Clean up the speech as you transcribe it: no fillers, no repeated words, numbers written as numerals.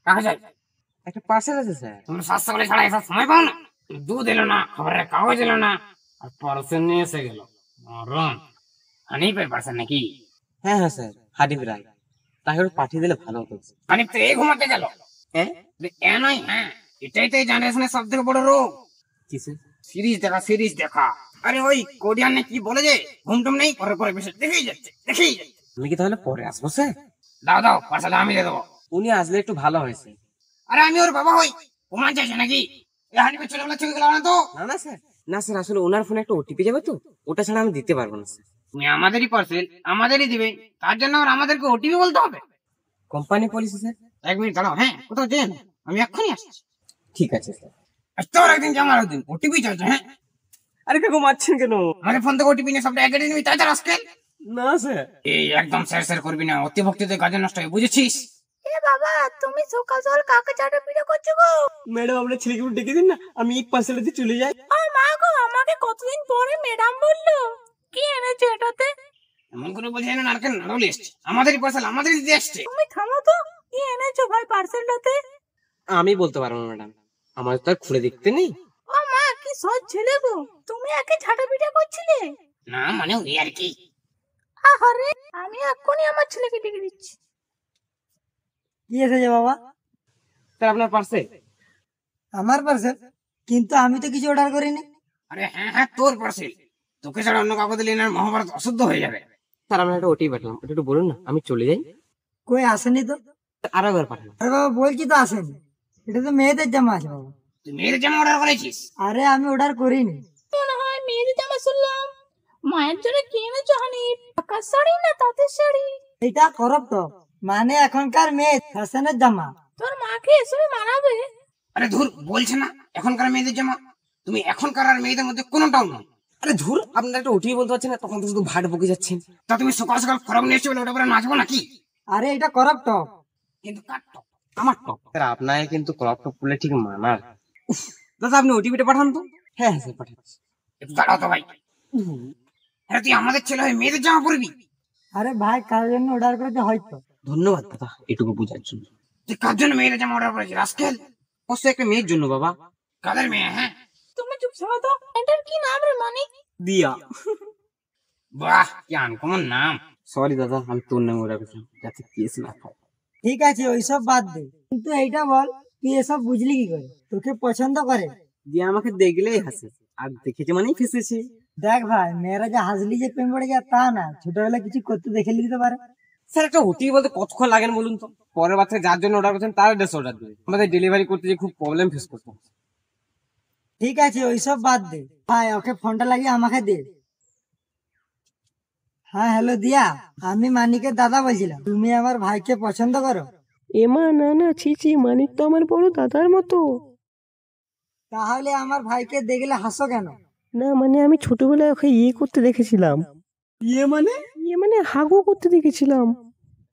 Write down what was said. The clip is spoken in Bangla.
কাকে চাই? একটা পার্সেল আছে স্যার। তুমি স্বাস্থ্য বলে ছাড়া এসব সময় পাও না। দুধ এলো না, খবরের কাগজ এলো না, আর পার্সেল নিয়ে এসে গেল। মরণ। হানিফ এর পার্সেল নাকি? হ্যাঁ হ্যাঁ স্যার, হানিফ রায়। তাকে একটু পাঠিয়ে দিলে ভালো হতো। হানিফ তো এই ঘুমাতে গেল। হ্যাঁ এ নয়, হ্যাঁ এটাই তো এই জেনারেশনের সব থেকে বড় রোগ। কি স্যার? সিরিজ দেখা, সিরিজ দেখা। আরে ওই কোরিয়ান কি বলে যে ঘুমটুম নেই, পরে পরে বেশি দেখেই যাচ্ছে। আমি কি তাহলে পরে আসবো স্যার? দাও দাও, পার্সেল আমি দিয়ে দেবো। উনি আসলে একটু ভালো হয়েছে। আরে আমি ওর বাবা হই, প্রমাণ চাইছে নাকি? এই হানিফের ছেলেবেলা ছবি গেল না তো? না স্যার, না স্যার, আসলে ওনার ফোনে একটা ওটিপি যাবে তো, ওটা ছাড়া আমি দিতে পারবো না স্যার। তুমি আমাদেরই পার্সেল আমাদেরই দিবে, তার জন্য আর আমাদেরকে ওটিপি বলতে হবে? Company policy sir. 1 মিনিট দাঁড়াও, হ্যাঁ কোথাও যেন, আমি এক্ষুনি আসছি। ঠিক আছে স্যার। তোর একদিন যে আমার একদিন ওটিপি চাইছে, হ্যাঁ? আরে কাকু মারছেন কেন? আমাদের ফোন থেকে ওটিপি নিয়ে সবটা এক নিবি, তাই তার আজকে? না স্যার। এই একদম স্যার করবি না, অতি ভক্তিতে কাজে নষ্ট হয়, বুঝেছিস? এ বাবা, তুমি সকাল সকাল কাকে চাটা পিঠা করছো গো? ম্যাডাম আপনার ছেলেকে একটু ডেকে দিন না, আমি এই পার্সেলটা দিয়ে চলে যাই। ও মা গো, আমাকে কতদিন পরে ম্যাডাম বললো। কি এনেছো এটাতে? এমন করে বলছি না, নারকেল নাড়ল এসছে, আমাদেরই পার্সেল আমাদেরই দিতে আসছে। তুমি থামো তো, কি এনেছো ভাই পার্সেলটাতে? আমি বলতে পারবো না ম্যাডাম, আমার তো আর খুলে দেখতে নেই। ও মা, কি সৎ ছেলে গো, তুমি একে ঝাঁটা পিঠা করছিলে? না মানে ওই আর কি। আহারে, আমি এক্ষুনি আমার ছেলেকে ডেকে দিচ্ছি। কি এসেছে বাবা? স্যার আপনার পার্সেল। আমার পার্সেল? কিন্তু আমি তো কিছু অর্ডার করিনি। আরে হ্যাঁ হ্যাঁ, তোর পার্সেল। তোকে ছাড়া অন্য কাউকে দিলে না মহাভারত অশুদ্ধ হয়ে যাবে। স্যার আপনার একটা ওটিপি পাঠালাম, ওটা একটু বলুন না, আমি চলে যাই। কই আসেনি তো? আরো একবার পাঠান। আরে বাবা, বলছি তো আসেনি। এটা তো মেয়েদের জামা আছে বাবা। তুই মেয়ের জামা অর্ডার করেছিস? আরে আমি অর্ডার করিনি। মনে হয় মেয়েদের জামা শুনলাম। মায়ের জন্য কি এনেছো হানি? আকাশ শাড়ি না তাঁতের শাড়ি? এটা করব তো, মানে এখনকার মেয়ে ফ্যাশনের জামা। তোর মাকে এসবে মানাবে? আরে ধুর, বলছে না এখনকার মেয়েদের জামা। তুমি এখনকার আর মেয়েদের মধ্যে কোনোটাও নয়। আরে ধুর, আপনার একটা ওটিপি বলতে পারছেন না, তখন তো শুধু ভাট বকে যাচ্ছেন। তা তুমি সকাল সকাল ফরম নিয়ে এসছো বলে ওটা পরে নাচবো নাকি? আরে এটা করব তো। কিন্তু কার টপ? আমার টপ। স্যার আপনাকে কিন্তু ক্রপ টপ করলে ঠিক মানার। দাদা আপনি ওটিপিটা পাঠান তো। হ্যাঁ হ্যাঁ স্যার পাঠাচ্ছি। একটু দাঁড়াও তো ভাই। আরে তুই আমাদের ছেলে হয়ে মেয়েদের জামা পরবি? আরে ভাই, কার জন্য অর্ডার করেছে হয়তো। ধন্যবাদ দাদা এটুকু বোঝার জন্য। তুই কার জন্য মেয়েদের জামা অর্ডার করেছিস রাস্কেল? অবশ্যই একটা মেয়ের জন্য বাবা। কাদের মেয়ে? হ্যাঁ তুমি চুপ থাকো তো। এটার কি নাম রে মানিক? দিয়া। বাহ, কি আনকমন নাম। সরি দাদা, আমি তোর নামে ওরা করছিলাম যাতে কেস না খায়। ঠিক আছে, ওইসব বাদ দে, কিন্তু এইটা বল, তুই এসব বুঝলি কি করে? তোকে পছন্দ করে? দিয়া আমাকে দেখলেই হাসে, আর দেখেছে মানেই ফেসেছে। দেখ ভাই, মেয়েরা যে হাসলি যে প্রেম পড়ে যায় তা না, ছোটবেলায় কিছু করতে দেখে নিতে পারে। স্যার একটা ওটিপি বলতে কতক্ষণ লাগেন বলুন তো? পরের বার থেকে যার জন্য অর্ডার করছেন তার অ্যাড্রেস অর্ডার দেবে, আমাদের ডেলিভারি করতে যে খুব প্রবলেম ফেস করতে হচ্ছে। ঠিক আছে, ওইসব বাদ দে ভাই, ওকে ফোনটা লাগিয়ে আমাকে দে। হ্যাঁ হ্যালো দিয়া, আমি মানিকের দাদা বলছিলাম। তুমি আমার ভাইকে পছন্দ করো? এমা না না, ছি ছি, মানিক তো আমার বড় দাদার মতো। তাহলে আমার ভাইকে দেখলে হাসো কেন? না মানে আমি ছোটবেলায় ওকে ইয়ে করতে দেখেছিলাম। ইয়ে মানে? ইয়ে মানে হাগু করতে দেখেছিলাম।